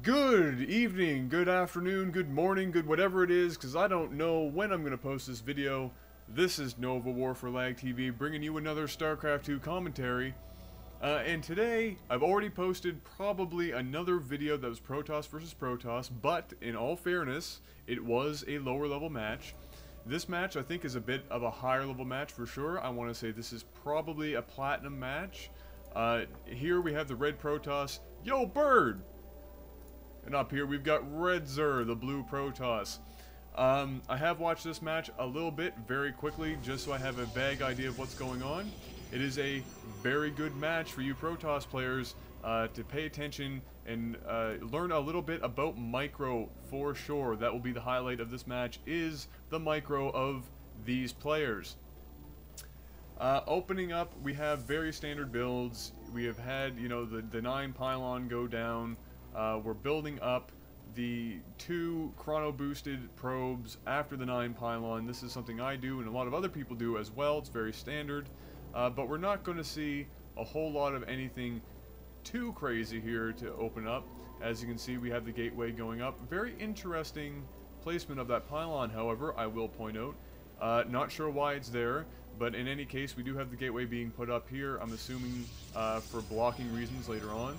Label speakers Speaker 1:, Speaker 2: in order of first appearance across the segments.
Speaker 1: Good evening, good afternoon, good morning, good whatever it is, because I don't know when I'm going to post this video. This is Nova War for LAGTV, bringing you another Starcraft 2 commentary. And today, I've already posted probably another video that was Protoss versus Protoss, but in all fairness, it was a lower level match. This match, I think, is a bit of a higher level match for sure. I want to say this is probably a platinum match. Here we have the red Protoss, Yobird! And up here we've got Redzer, the blue Protoss. I have watched this match a little bit, very quickly, just so I have a vague idea of what's going on. It is a very good match for you Protoss players to pay attention and learn a little bit about micro for sure. That will be the highlight of this match, is the micro of these players. Opening up, we have very standard builds. We have had, you know, the 9 pylon go down. We're building up the 2 chrono boosted probes after the 9 pylon. This is something I do and a lot of other people do as well. It's very standard. But we're not going to see a whole lot of anything too crazy here to open up. As you can see, we have the gateway going up. Very interesting placement of that pylon, however, I will point out. Not sure why it's there, but in any case, we do have the gateway being put up here, I'm assuming for blocking reasons later on.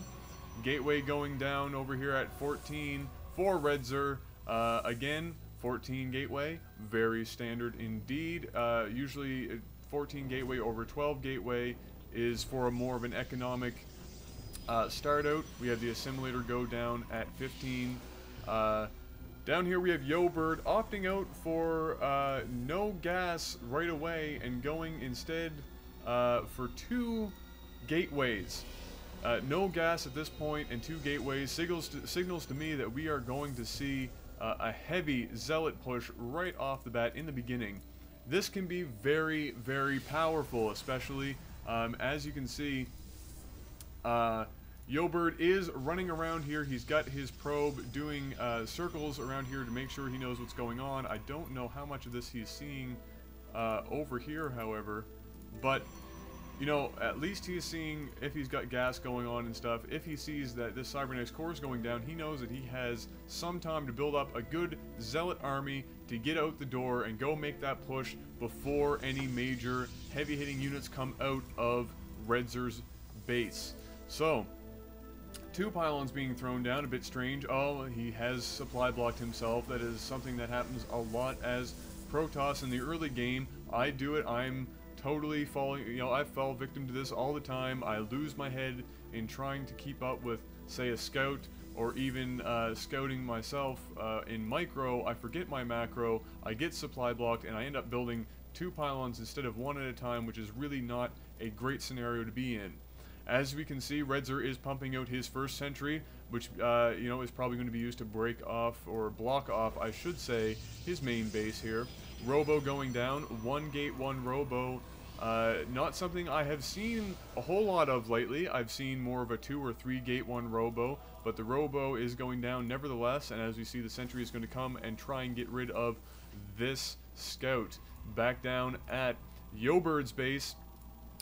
Speaker 1: Gateway going down over here at 14 for Redzer. Again, 14 gateway, very standard indeed. Usually 14 gateway over 12 gateway is for a more of an economic start out. We have the assimilator go down at 15. Down here we have Yobird opting out for no gas right away and going instead for 2 gateways. No gas at this point and 2 gateways signals to me that we are going to see a heavy zealot push right off the bat in the beginning. This can be very, very powerful, especially as you can see, Yobird is running around here. He's got his probe doing circles around here to make sure he knows what's going on. I don't know how much of this he's seeing over here, however, but you know, at least he's seeing if he's got gas going on and stuff. If he sees that this cybernetics core is going down, he knows that he has some time to build up a good zealot army to get out the door and go make that push before any major heavy hitting units come out of Redzer's base. So 2 pylons being thrown down, a bit strange. Oh, he has supply blocked himself. That is something that happens a lot as Protoss in the early game. I do it. I'm totally falling, you know, I fall victim to this all the time. I lose my head in trying to keep up with, say, a scout, or even scouting myself in micro. I forget my macro, I get supply blocked, and I end up building 2 pylons instead of 1 at a time, which is really not a great scenario to be in. As we can see, Redzer is pumping out his first sentry, which, you know, is probably going to be used to break off, or block off, I should say, his main base here. Robo going down, 1 gate, 1 robo. Not something I have seen a whole lot of lately. I've seen more of a 2 or 3 gate, 1 robo, but the robo is going down nevertheless, and as we see, the sentry is going to come and try and get rid of this scout. Back down at Yobird's base,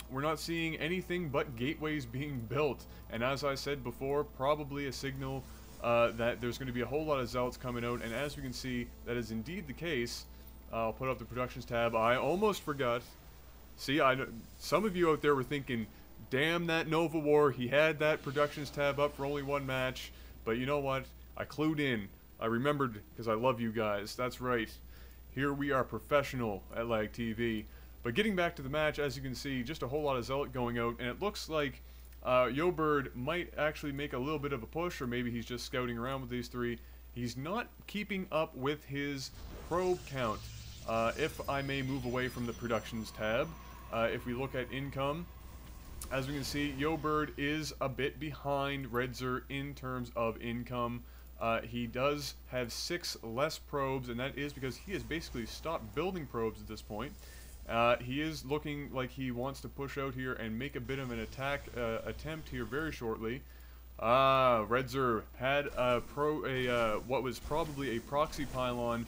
Speaker 1: we're not seeing anything but gateways being built, and as I said before, probably a signal that there's going to be a whole lot of zealots coming out, and as we can see, that is indeed the case. I'll put up the productions tab. I almost forgot. See, some of you out there were thinking, damn that Nova War, he had that productions tab up for only 1 match, but you know what? I clued in. I remembered because I love you guys. That's right. Here we are professional at LAGTV. But getting back to the match, as you can see, just a whole lot of zealot going out, and it looks like Yobird might actually make a little bit of a push, or maybe he's just scouting around with these 3. He's not keeping up with his probe count. If I may move away from the productions tab, if we look at income, as we can see, Yobird is a bit behind Redzer in terms of income. He does have 6 less probes, and that is because he has basically stopped building probes at this point. He is looking like he wants to push out here and make a bit of an attack attempt here very shortly. Redzer had what was probably a proxy pylon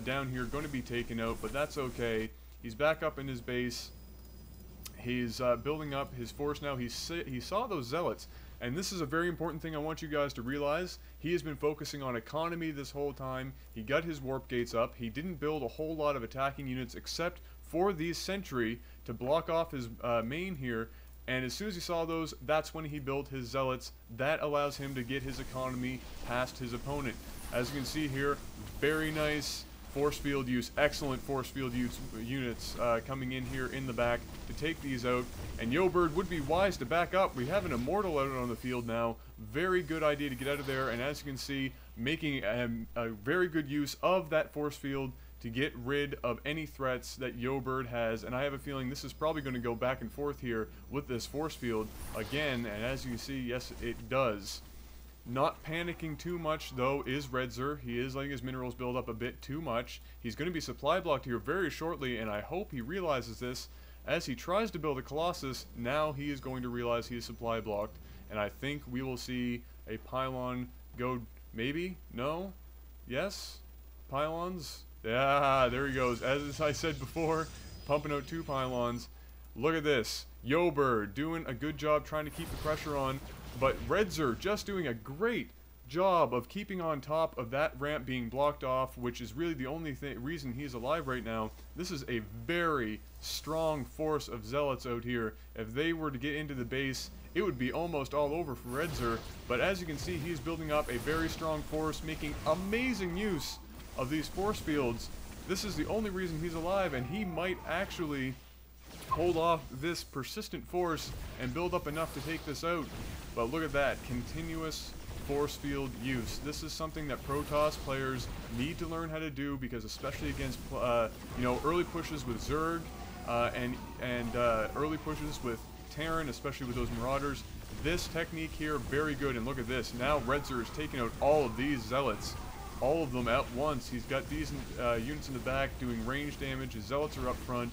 Speaker 1: down here going to be taken out, but that's okay. He's back up in his base. He's building up his force now. He saw those zealots, And this is a very important thing I want you guys to realize. He has been focusing on economy this whole time. He got his warp gates up. He didn't build a whole lot of attacking units except for these sentry to block off his main here. And as soon as he saw those, that's when he built his zealots. That allows him to get his economy past his opponent. As you can see here, very nice force field use, excellent force field use units coming in here in the back to take these out. And Yobird would be wise to back up. We have an immortal out on the field now. Very good idea to get out of there. And as you can see, making a very good use of that force field to get rid of any threats that Yobird has. And I have a feeling this is probably going to go back and forth here with this force field again. And as you can see, yes, it does. Not panicking too much, though, is Redzer. He is letting his minerals build up a bit too much. He's going to be supply blocked here very shortly, and I hope he realizes this. As he tries to build a Colossus, now he is going to realize he is supply blocked, and I think we will see a pylon go, maybe? No? Yes? Pylons? Yeah, there he goes. As I said before, pumping out 2 pylons. Look at this. Yobird doing a good job trying to keep the pressure on. But Redzer just doing a great job of keeping on top of that ramp being blocked off, which is really the only reason he's alive right now. This is a very strong force of zealots out here. If they were to get into the base, it would be almost all over for Redzer. But as you can see, he's building up a very strong force, making amazing use of these force fields. This is the only reason he's alive, and he might actually hold off this persistent force and build up enough to take this out. But look at that, continuous force field use. This is something that Protoss players need to learn how to do, because especially against you know, early pushes with Zerg and early pushes with Terran, especially with those Marauders, this technique here, very good. And look at this, now Redzer is taking out all of these zealots, all of them at once. He's got these units in the back doing range damage, his zealots are up front,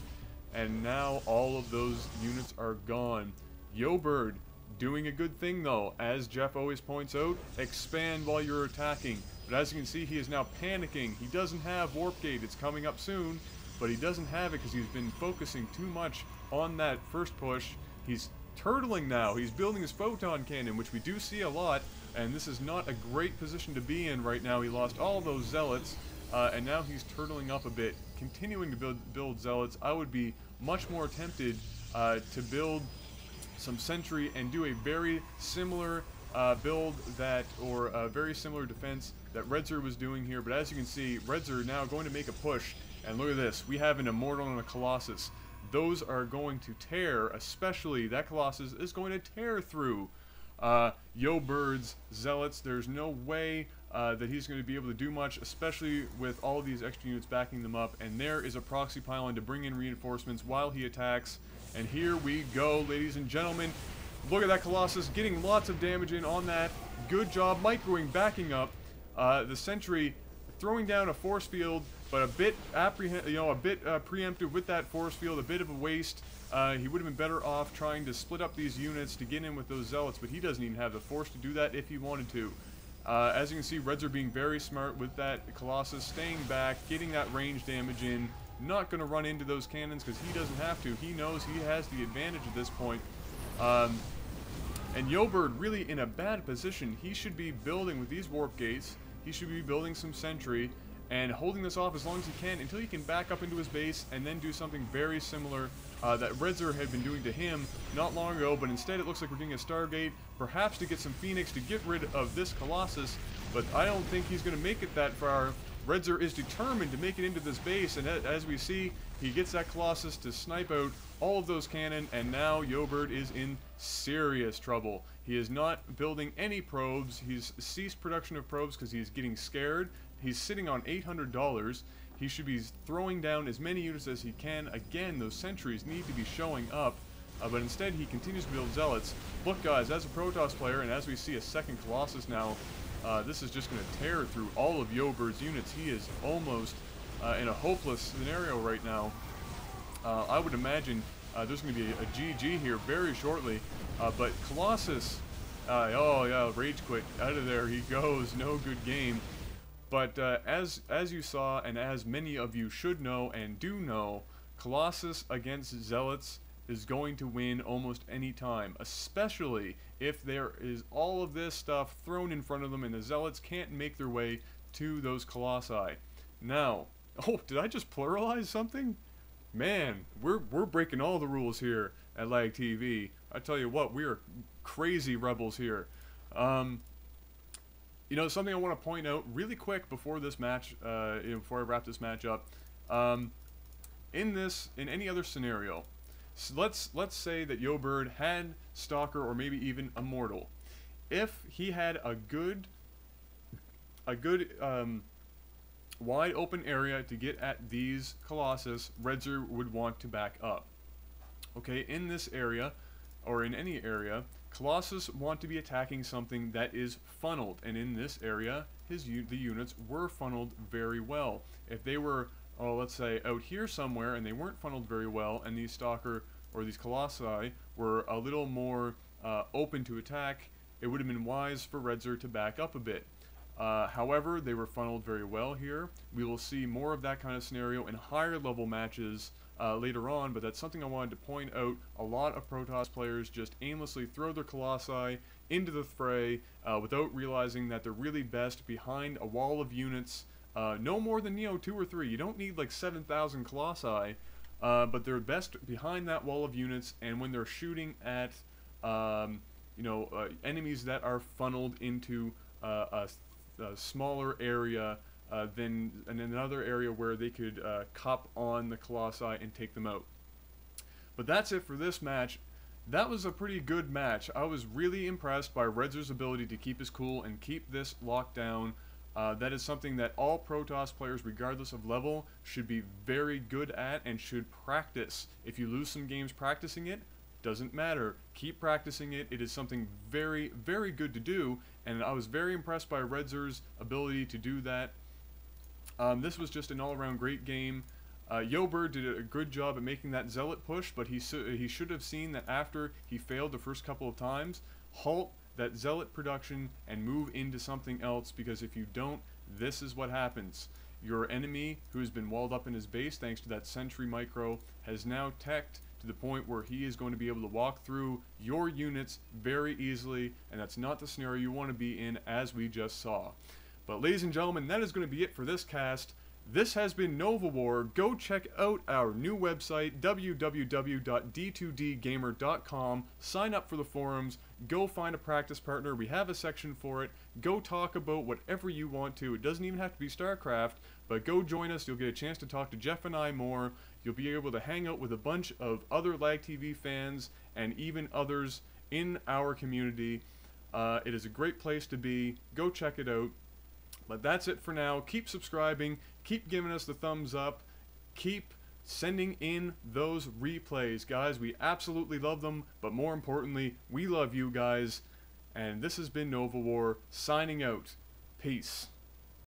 Speaker 1: and now all of those units are gone. Yobird doing a good thing though, as Jeff always points out, expand while you're attacking. But as you can see, he is now panicking. He doesn't have warp gate, it's coming up soon, but he doesn't have it because he's been focusing too much on that first push. He's turtling now, he's building his photon cannon, which we do see a lot, and this is not a great position to be in right now. He lost all those zealots, and now he's turtling up a bit, continuing to build zealots. I would be much more tempted to build some sentry and do a very similar build that, or a very similar defense that Redzer was doing here. But as you can see, Redzer now going to make a push, and look at this, we have an immortal and a Colossus. Those are going to tear, especially that Colossus is going to tear through Yobird's zealots. There's no way that he's going to be able to do much, especially with all these extra units backing them up. And there is a proxy pylon to bring in reinforcements while he attacks. And here we go, ladies and gentlemen. Look at that Colossus getting lots of damage in on that. Good job microing, backing up the sentry, throwing down a force field, but a bit preemptive with that force field, a bit of a waste. He would have been better off trying to split up these units to get in with those zealots, but he doesn't even have the force to do that if he wanted to. As you can see, Redzer being very smart with that Colossus, staying back, getting that range damage in, not going to run into those cannons because he doesn't have to. He knows he has the advantage at this point. And Yobird really in a bad position. He should be building with these warp gates. He should be building some sentry and holding this off as long as he can until he can back up into his base and then do something very similar that Redzer had been doing to him not long ago. But instead it looks like we're doing a Stargate, perhaps to get some Phoenix to get rid of this Colossus, but I don't think he's going to make it that far. Redzer is determined to make it into this base, and as we see, he gets that Colossus to snipe out all of those cannon, and now Yobird is in serious trouble. He is not building any probes. He's ceased production of probes because he's getting scared. He's sitting on $800. He should be throwing down as many units as he can. Again, those sentries need to be showing up, but instead he continues to build zealots. Look guys, as a Protoss player, and as we see a second Colossus now, this is just going to tear through all of Yobird's units. He is almost in a hopeless scenario right now. I would imagine there's going to be a GG here very shortly. But Colossus, oh yeah, rage quit, out of there he goes, no good game. But as you saw, and as many of you should know and do know, Colossus against Zealots is going to win almost any time, especially if there is all of this stuff thrown in front of them and the Zealots can't make their way to those Colossi. Now, oh, did I just pluralize something? Man, we're breaking all the rules here at LAGTV. I tell you what, we are crazy rebels here. You know, something I want to point out really quick before this match, before I wrap this match up. In any other scenario, so let's say that Yobird had Stalker or maybe even Immortal. If he had a good wide open area to get at these Colossus, Redzer would want to back up. Okay, in this area, or in any area, Colossus want to be attacking something that is funneled, and in this area, the units were funneled very well. If they were, oh, let's say, out here somewhere, and they weren't funneled very well, and these Stalker, or these Colossi, were a little more open to attack, it would have been wise for Redzer to back up a bit. However, they were funneled very well here. We will see more of that kind of scenario in higher level matches later on, but that's something I wanted to point out. A lot of Protoss players just aimlessly throw their Colossi into the fray without realizing that they're really best behind a wall of units, no more than, 2 or 3. You don't need like 7,000 Colossi, but they're best behind that wall of units, and when they're shooting at enemies that are funneled into a smaller area than in another area where they could cop on the Colossi and take them out. But that's it for this match. That was a pretty good match. I was really impressed by Redzer's ability to keep his cool and keep this locked down. That is something that all Protoss players, regardless of level, should be very good at and should practice. If you lose some games practicing it, doesn't matter. Keep practicing it. It is something very, very good to do, and I was very impressed by Redzer's ability to do that. This was just an all-around great game. Yobird did a good job at making that Zealot push, but he should have seen that after he failed the first couple of times, halt that Zealot production and move into something else, because if you don't, this is what happens. Your enemy, who has been walled up in his base thanks to that Sentry Micro, has now teched to the point where he is going to be able to walk through your units very easily, and that's not the scenario you want to be in, as we just saw. But ladies and gentlemen, that is going to be it for this cast. This has been Nova War. Go check out our new website, www.d2dgamer.com. Sign up for the forums. Go find a practice partner. We have a section for it. Go talk about whatever you want to. It doesn't even have to be Starcraft, but go join us. You'll get a chance to talk to Jeff and I more. You'll be able to hang out with a bunch of other LAGTV fans and even others in our community. It is a great place to be. Go check it out. But that's it for now. Keep subscribing. Keep giving us the thumbs up. Keep sending in those replays, guys. We absolutely love them, but more importantly, we love you guys. And this has been Nova War, signing out. Peace.